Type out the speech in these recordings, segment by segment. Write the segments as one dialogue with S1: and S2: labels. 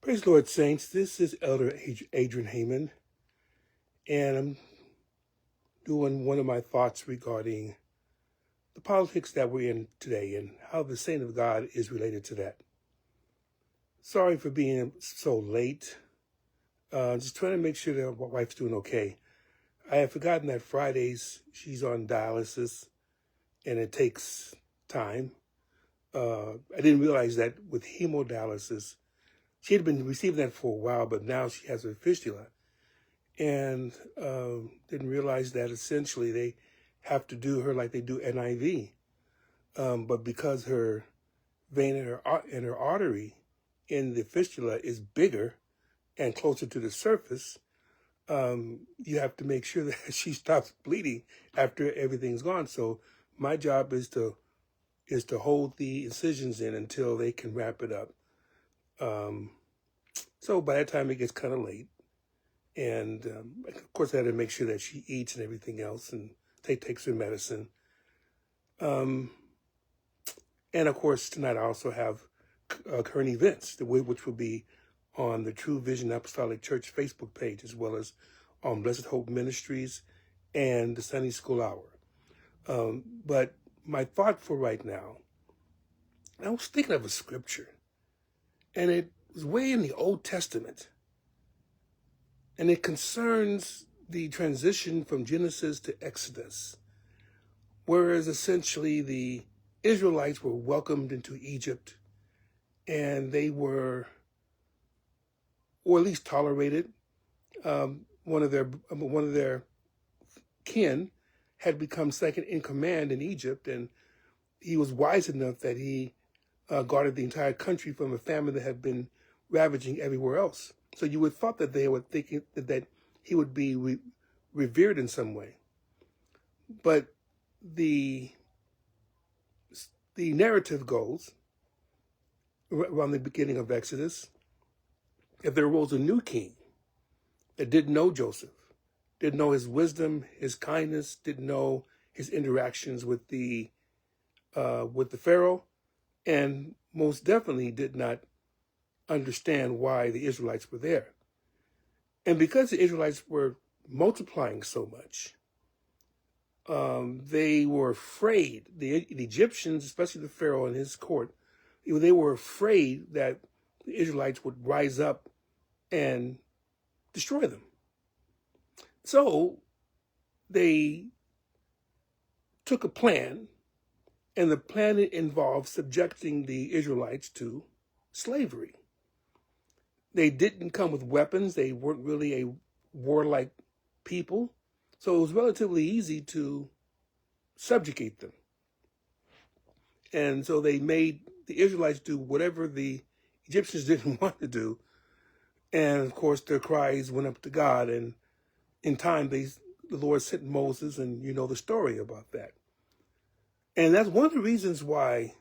S1: Praise the Lord, saints. This is Elder Adrian Heyman, and I'm doing one of my thoughts regarding the politics that we're in today and how the saint of God is related to that. Sorry for being so late. Just trying to make sure that my wife's doing okay. I had forgotten that Fridays she's on dialysis, and it takes time. I didn't realize that with hemodialysis, she had been receiving that for a while, but now she has a fistula. And didn't realize that essentially they have to do her like they do NIV. But because her vein and her artery in the fistula is bigger and closer to the surface, you have to make sure that she stops bleeding after everything's gone. So my job is to hold the incisions in until they can wrap it up. So by that time it gets kind of late. And of course, I had to make sure that she eats and everything else, and takes her medicine. And of course, tonight I also have current events, which will be on the True Vision Apostolic Church Facebook page, as well as on Blessed Hope Ministries and the Sunday School Hour. But my thought for right now, I was thinking of a scripture, and it was way in the Old Testament. And it concerns the transition from Genesis to Exodus, whereas essentially the Israelites were welcomed into Egypt, and they were, or at least tolerated. One of their kin had become second in command in Egypt, and he was wise enough that he guarded the entire country from a famine that had been ravaging everywhere else. So you would have thought that they were thinking that he would be revered in some way. But the narrative goes, around the beginning of Exodus, that there arose a new king that didn't know Joseph, didn't know his wisdom, his kindness, didn't know his interactions with the Pharaoh, and most definitely did not understand why the Israelites were there. And because the Israelites were multiplying so much, they were afraid. The Egyptians, especially the Pharaoh and his court, they were afraid that the Israelites would rise up and destroy them. So they took a plan, and the plan involved subjecting the Israelites to slavery. They didn't come with weapons. They weren't really a warlike people. So it was relatively easy to subjugate them. And so they made the Israelites do whatever the Egyptians didn't want to do. And of course, their cries went up to God. And in time, the Lord sent Moses, and you know the story about that. And that's one of the reasons why,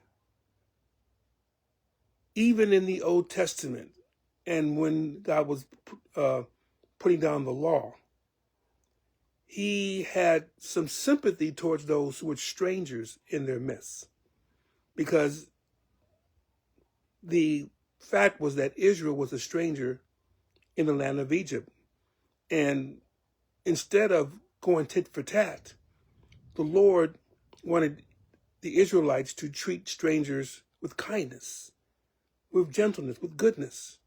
S1: even in the Old Testament, and when God was putting down the law, he had some sympathy towards those who were strangers in their midst. Because the fact was that Israel was a stranger in the land of Egypt. And instead of going tit for tat, the Lord wanted the Israelites to treat strangers with kindness, with gentleness, with goodness,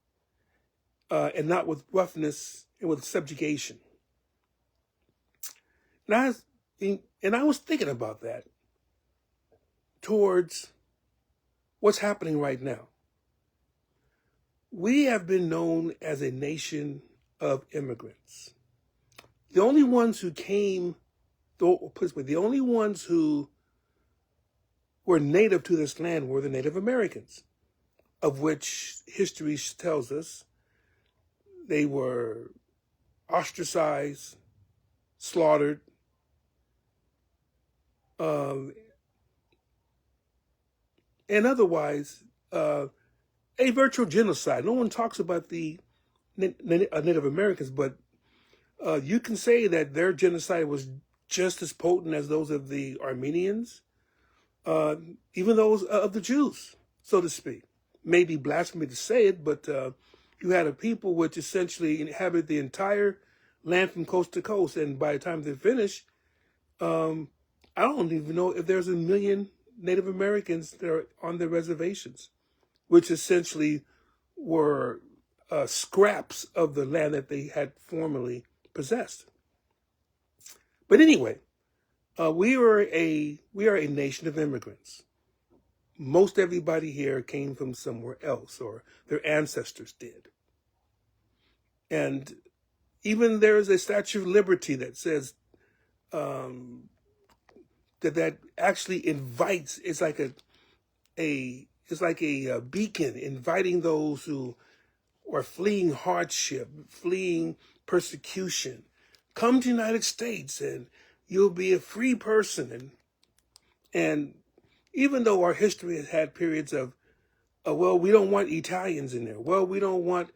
S1: and not with roughness and with subjugation. And I was thinking about that towards what's happening right now. We have been known as a nation of immigrants. The only ones who came, the only ones who were native to this land were the Native Americans, of which history tells us they were ostracized, slaughtered, and otherwise a virtual genocide. No one talks about the Native Americans, but you can say that their genocide was just as potent as those of the Armenians, even those of the Jews, so to speak. may be blasphemy to say it, but you had a people which essentially inhabited the entire land from coast to coast. And by the time they finished, I don't even know if there's 1 million Native Americans that are on their reservations, which essentially were scraps of the land that they had formerly possessed. But anyway, we are a nation of immigrants. Most everybody here came from somewhere else, or their ancestors did. And even there is a Statue of Liberty that says that actually invites. It's like a beacon inviting those who are fleeing hardship, fleeing persecution. Come to the United States and you'll be a free person. And even though our history has had periods of, well, we don't want Italians in there. Well, we don't want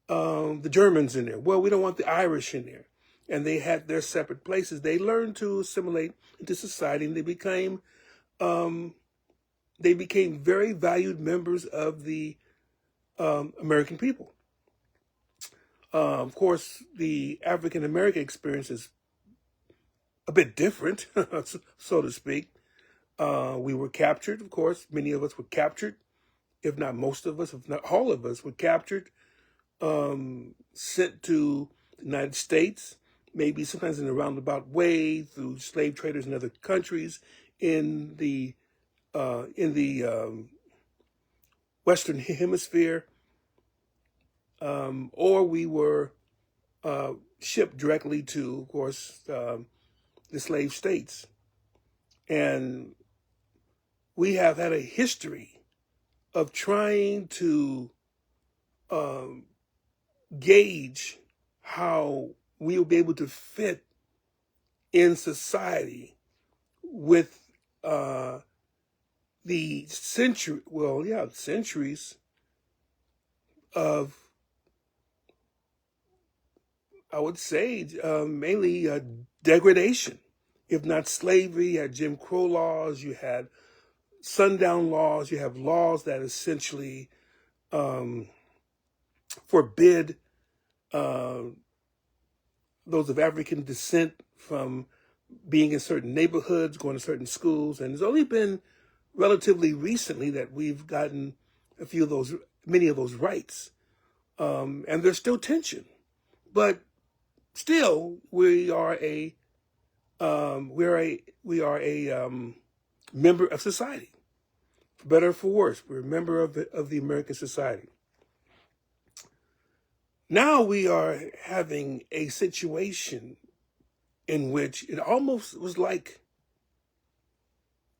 S1: the Germans in there. Well, we don't want the Irish in there. And they had their separate places. They learned to assimilate into society, and they became very valued members of the American people. Of course, the African American experience is a bit different, so to speak. We were captured, of course. Many of us were captured, if not most of us, if not all of us, were captured, sent to the United States, maybe sometimes in a roundabout way through slave traders in other countries in the Western Hemisphere, or we were shipped directly to, of course, the slave states. And we have had a history of trying to gauge how we will be able to fit in society with the centuries of, I would say, mainly degradation. If not slavery, you had Jim Crow laws, you had sundown laws, you have laws that essentially forbid those of African descent from being in certain neighborhoods, going to certain schools. And it's only been relatively recently that we've gotten many of those rights. And there's still tension, but still we are a member of society, for better or for worse. We're a member of the American society. Now we are having a situation in which it almost was like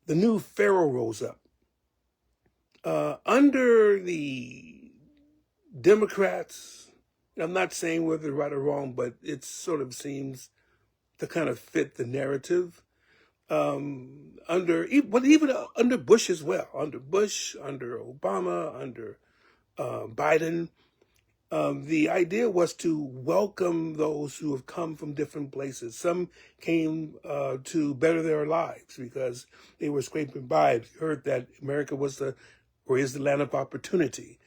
S1: the new Pharaoh rose up. Under the Democrats, I'm not saying whether right or wrong, but it sort of seems to kind of fit the narrative. Even under Bush as well, under Bush, under Obama, under Biden, the idea was to welcome those who have come from different places. Some came to better their lives because they were scraping by. Heard that America was is the land of opportunity.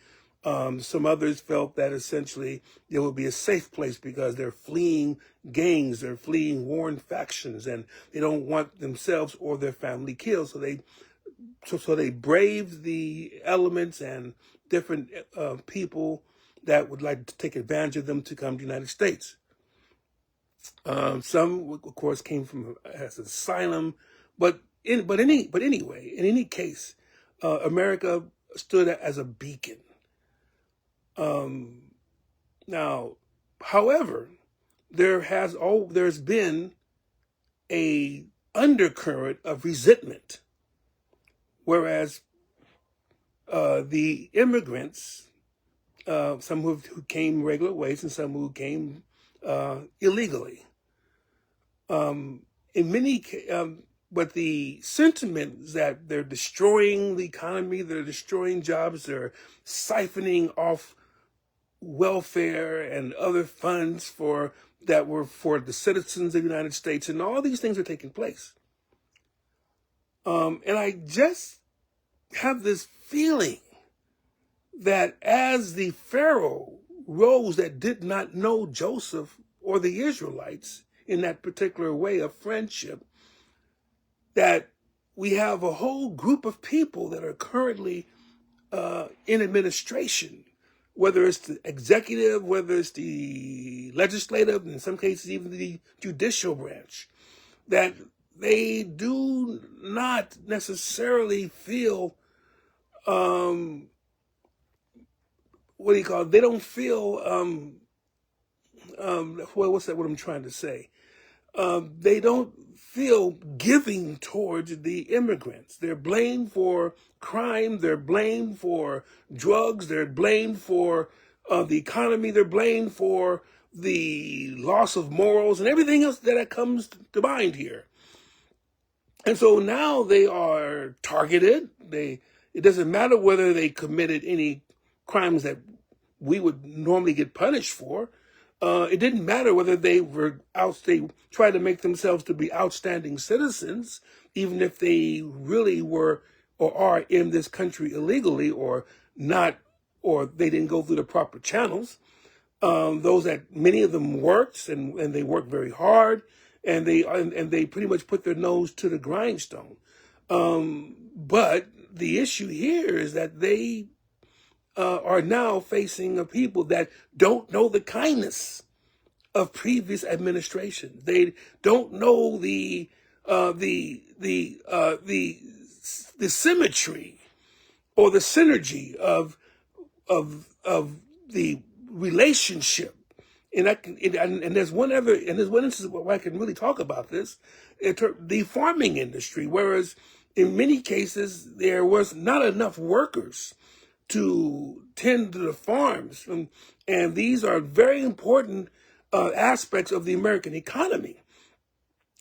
S1: Some others felt that essentially it would be a safe place because they're fleeing gangs, they're fleeing warring factions, and they don't want themselves or their family killed. So they braved the elements and different people that would like to take advantage of them to come to the United States. Some, of course, came from as asylum, but anyway, in any case, America stood as a beacon. Now, however, there's been a undercurrent of resentment, whereas the immigrants, some who came regular ways and some who came illegally, but the sentiment is that they're destroying the economy, they're destroying jobs, they're siphoning off welfare and other funds that were for the citizens of the United States, and all these things are taking place. And I just have this feeling that as the Pharaoh rose that did not know Joseph or the Israelites in that particular way of friendship, that we have a whole group of people that are currently in administration, whether it's the executive, whether it's the legislative, in some cases even the judicial branch, that they do not necessarily feel, they don't feel, what's that, what I'm trying to say? They don't feel giving towards the immigrants. They're blamed for crime. They're blamed for drugs. They're blamed for the economy. They're blamed for the loss of morals and everything else that comes to mind here. And so now they are targeted. It doesn't matter whether they committed any crimes that we would normally get punished for. It didn't matter whether they tried to make themselves to be outstanding citizens, even if they really were or are in this country illegally or not, or they didn't go through the proper channels. Those that many of them worked and they worked very hard, and they pretty much put their nose to the grindstone. But the issue here is that they are now facing a people that don't know the kindness of previous administration. They don't know the symmetry or the synergy of the relationship. And there's one instance where I can really talk about this, the farming industry, whereas in many cases there was not enough workers to tend to the farms. And these are very important aspects of the American economy.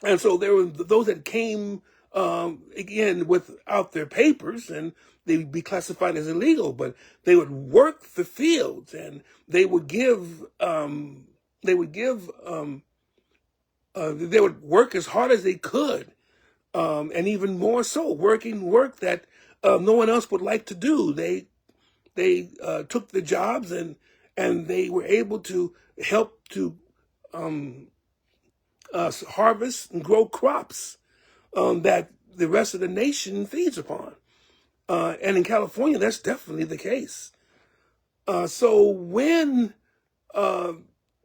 S1: And so there were those that came, again, without their papers, and they would be classified as illegal, but they would work the fields, and they would work as hard as they could, and even more so, work that no one else would like to do. They took the jobs, and they were able to help to harvest and grow crops that the rest of the nation feeds upon. And in California, that's definitely the case. So when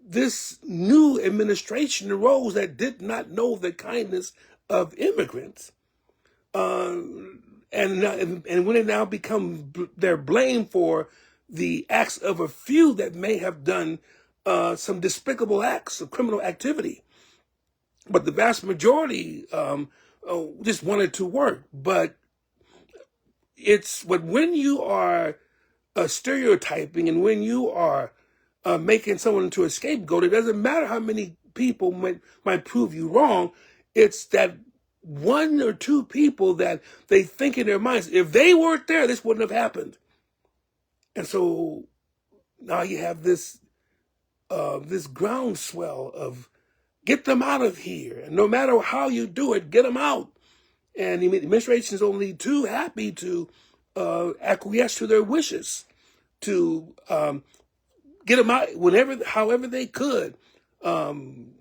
S1: this new administration arose that did not know the kindness of immigrants, and when it now become their blame for the acts of a few that may have done some despicable acts of criminal activity, but the vast majority just wanted to work. But when you are stereotyping and when you are making someone into a scapegoat, it doesn't matter how many people might prove you wrong. It's that one or two people that they think in their minds, if they weren't there, this wouldn't have happened. And so now you have this groundswell of get them out of here. And no matter how you do it, get them out. And the administration is only too happy to acquiesce to their wishes, to get them out however they could,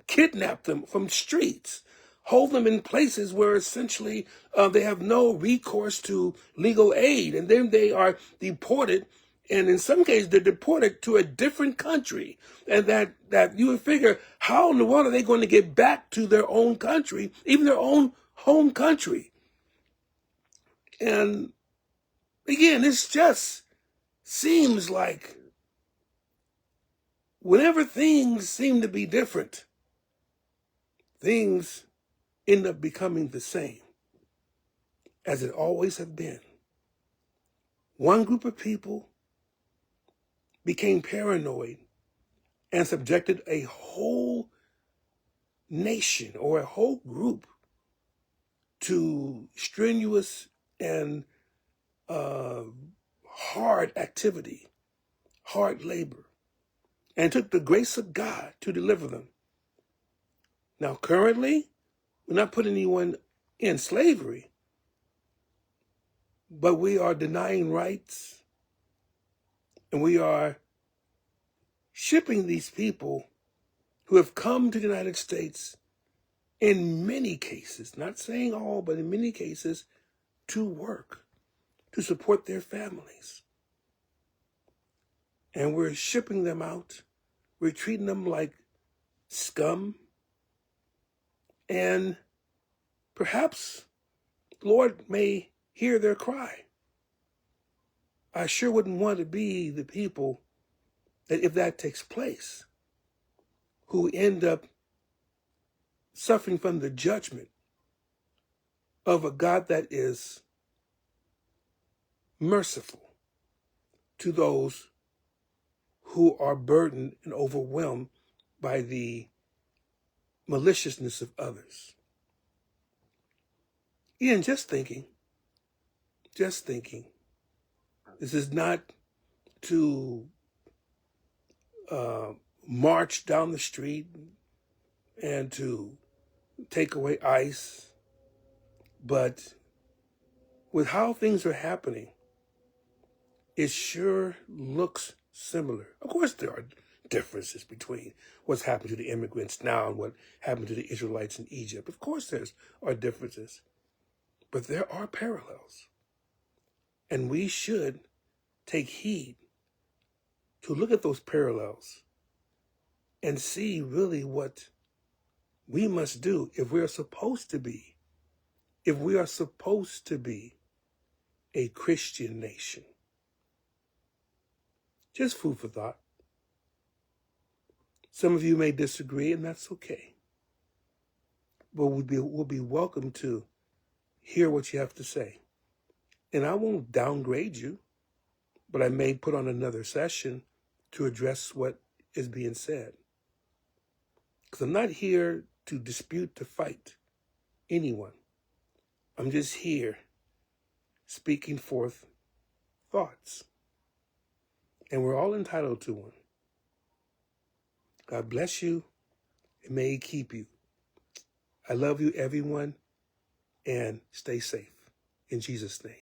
S1: kidnap them from streets, hold them in places where essentially they have no recourse to legal aid, and then they are deported. And in some cases, they're deported to a different country. And that you would figure, how in the world are they going to get back to their own country, even their own home country? And again, this just seems like whenever things seem to be different, things end up becoming the same as it always have been. One group of people became paranoid and subjected a whole nation or a whole group to strenuous and hard activity, hard labor, and took the grace of God to deliver them. Now, currently, we're not putting anyone in slavery, but we are denying rights And we are shipping these people who have come to the United States in many cases, not saying all, but in many cases, to work, to support their families. And we're shipping them out. We're treating them like scum. And perhaps the Lord may hear their cry. I sure wouldn't want to be the people that, if that takes place, who end up suffering from the judgment of a God that is merciful to those who are burdened and overwhelmed by the maliciousness of others. Ian, just thinking, this is not to march down the street and to take away ICE, but with how things are happening, it sure looks similar. Of course, there are differences between what's happened to the immigrants now and what happened to the Israelites in Egypt. Of course, there are differences, but there are parallels. And we should take heed to look at those parallels and see really what we must do if we are supposed to be a Christian nation. Just food for thought. Some of you may disagree, and that's okay. But we'll be welcome to hear what you have to say. And I won't downgrade you, but I may put on another session to address what is being said. Because I'm not here to dispute, to fight anyone. I'm just here speaking forth thoughts. And we're all entitled to one. God bless you, and may He keep you. I love you, everyone, and stay safe. In Jesus' name.